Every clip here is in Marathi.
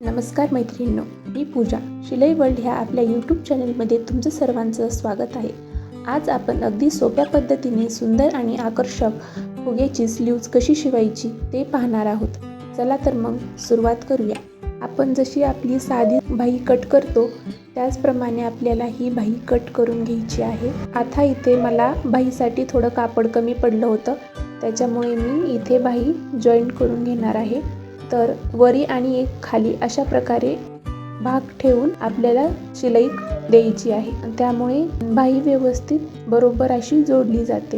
नमस्कार मैत्रिणींनो, मी पूजा. शिलाई वर्ल्ड ह्या आपल्या यूट्यूब चॅनलमध्ये तुमचं सर्वांचं स्वागत आहे. आज आपण अगदी सोप्या पद्धतीने सुंदर आणि आकर्षक फुग्याची स्लीव्ज कशी शिवायची ते पाहणार आहोत. चला तर मग सुरुवात करूया. आपण जशी आपली साधी बाही कट करतो त्याचप्रमाणे आपल्याला ही बाही कट करून घ्यायची आहे. आता इथे मला बाहीसाठी थोडं कापड कमी पडलं होतं, त्याच्यामुळे मी इथे बाही जॉईंट करून घेणार आहे. तर वरी आणि एक खाली अशा प्रकारे भाग ठेवून आपल्याला शिलाई द्यायची आहे. त्यामुळे बाही व्यवस्थित बरोबर अशी जोडली जाते.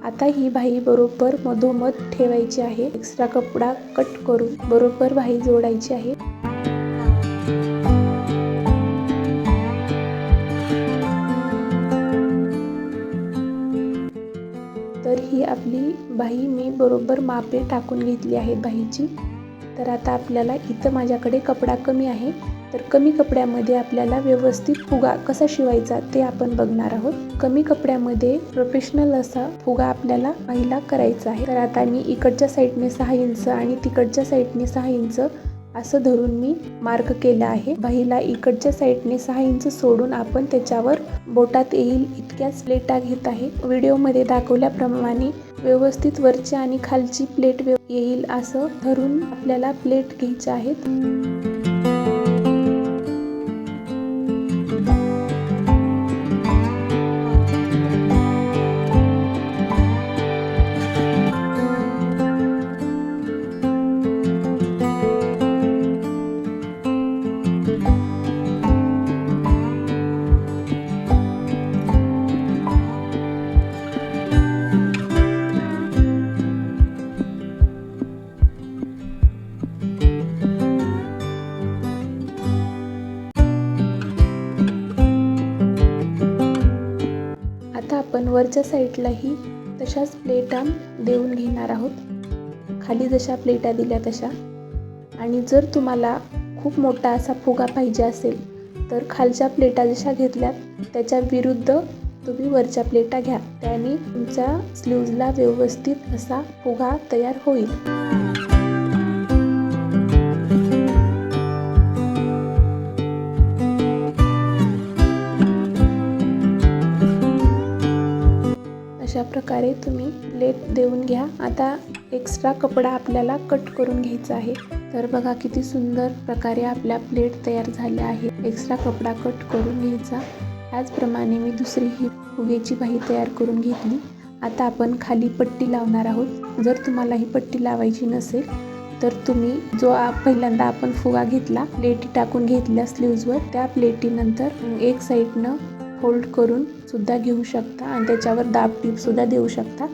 आता ही बाही बरोबर मधोमध ठेवायची आहे. एक्स्ट्रा कपडा कट करून बरोबर बाही जोडायची आहे. तर ही आपली बाही मी बरोबर मापे टाकून घेतली आहे बाहीची. तर आता आपल्याला इथं माझ्याकडे कपडा कमी आहे, तर कमी कपड्यामध्ये आपल्याला व्यवस्थित फुगा कसा शिवायचा ते आपण बघणार आहोत. कमी कपड्यामध्ये प्रोफेशनल असा फुगा आपल्याला बाहीला करायचा आहे. तर आता मी इकडच्या साईडने 6 इंच आणि तिकडच्या साईडने 6 इंच असं धरून मी मार्क केला आहे. बाहीला इकडच्या साईडने 6 इंच सोडून आपण त्याच्यावर बोटात येईल इतक्याच प्लेटा घेत आहे. व्हिडिओमध्ये दाखवल्याप्रमाणे व्यवस्थित वरची आणि खालची प्लेट येईल असं धरून आपल्याला प्लेट घ्यायच्या आहेत. आता आपण वरच्या साईडलाही तशाच प्लेटा देऊन घेणार आहोत, खाली जशा प्लेटा दिल्या तशा. आणि जर तुम्हाला खूप मोठा असा फुगा पाहिजे असेल तर खालच्या प्लेटा जशा घेतल्यात त्याच्या विरुद्ध तुम्ही वरच्या प्लेटा घ्या. त्याने तुमच्या स्लीव्जला व्यवस्थित असा फुगा तयार होईल. अशा प्रकारे तुम्ही प्लेट देऊन घ्या. आता एक्स्ट्रा कपडा आपल्याला कट करून घ्यायचा आहे. तर बघा किती सुंदर प्रकारे आपल्या प्लेट तयार झाल्या आहे. एक्स्ट्रा कपडा कट करून घ्यायचा. त्याचप्रमाणे मी दुसरी ही फुग्याची बाही तयार करून घेतली. आता आपण खाली पट्टी लावणार आहोत. जर तुम्हाला ही पट्टी लावायची नसेल तर तुम्ही जो पहिल्यांदा आपण फुगा घेतला, प्लेटी टाकून घेतल्या स्लीव्जवर, त्या प्लेटीनंतर एक साईडनं फोल्ड करून सुद्धा घेऊ शकता आणि त्याच्यावर दाब टीप सुद्धा देऊ शकता.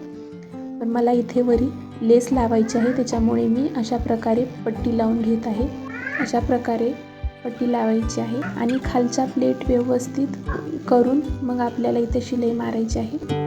पण मला इथे वरी लेस लावायची आहे, त्याच्यामुळे मी अशा प्रकारे पट्टी लावून घेत आहे. अशा प्रकारे पट्टी लावायची आहे आणि खालच्या प्लेट व्यवस्थित करून मग आपल्याला इथे शिलाई मारायची आहे.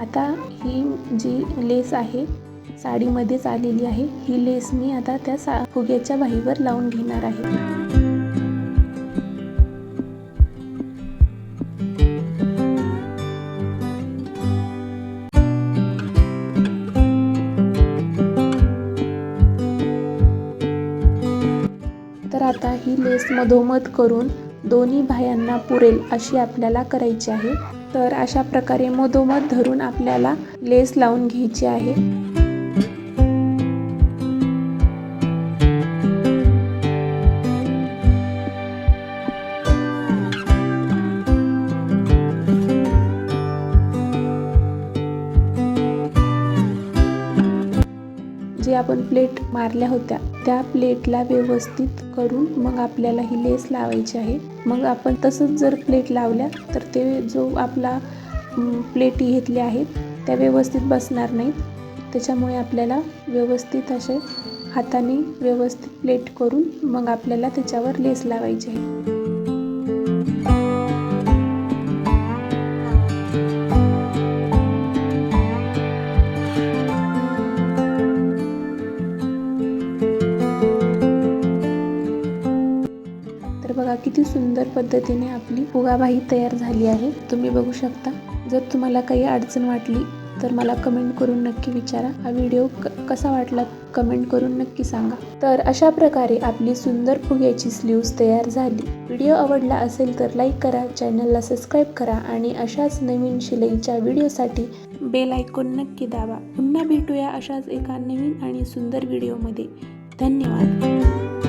आता ही जी लेस आहे साडीमध्येच आलेली आहे, ही लेस मी आता त्या फुग्याच्या बाहीवर लावून घेणार आहे. तर आता ही लेस मधोमध करून दोन्ही बाह्यांना पुरेल अशी आपल्याला करायची आहे. तर अशा प्रकारे मधोमध धरून आपल्याला लेस लावून घ्यायची आहे. जे आपण प्लेट मारल्या होत्या त्या प्लेटला व्यवस्थित करून मग आपल्याला ही लेस लावायची आहे. मग आपण तसंच जर प्लेट लावल्या तर ते जो आपला प्लेटी घेतल्या आहेत त्या व्यवस्थित बसणार नाहीत. त्याच्यामुळे आपल्याला व्यवस्थित असे हाताने व्यवस्थित प्लेट करून मग आपल्याला त्याच्यावर लेस लावायची आहे. तर बघा किती सुंदर पद्धतीने आपली फुगाबाई तयार झाली आहे. तुम्ही बघू शकता. जर तुम्हाला काही अडचण वाटली तर मला कमेंट करून नक्की विचारा. हा व्हिडिओ कसा वाटला कमेंट करून नक्की सांगा. तर अशा प्रकारे आपली सुंदर फुग्याची स्लीव्ज तयार झाली. व्हिडिओ आवडला असेल तर लाईक करा, चॅनलला सबस्क्राईब करा आणि अशाच नवीन शिलाईच्या व्हिडिओसाठी बेल आयकॉन नक्की दाबा. पुन्हा भेटूया अशाच एका नवीन आणि सुंदर व्हिडिओमध्ये. धन्यवाद.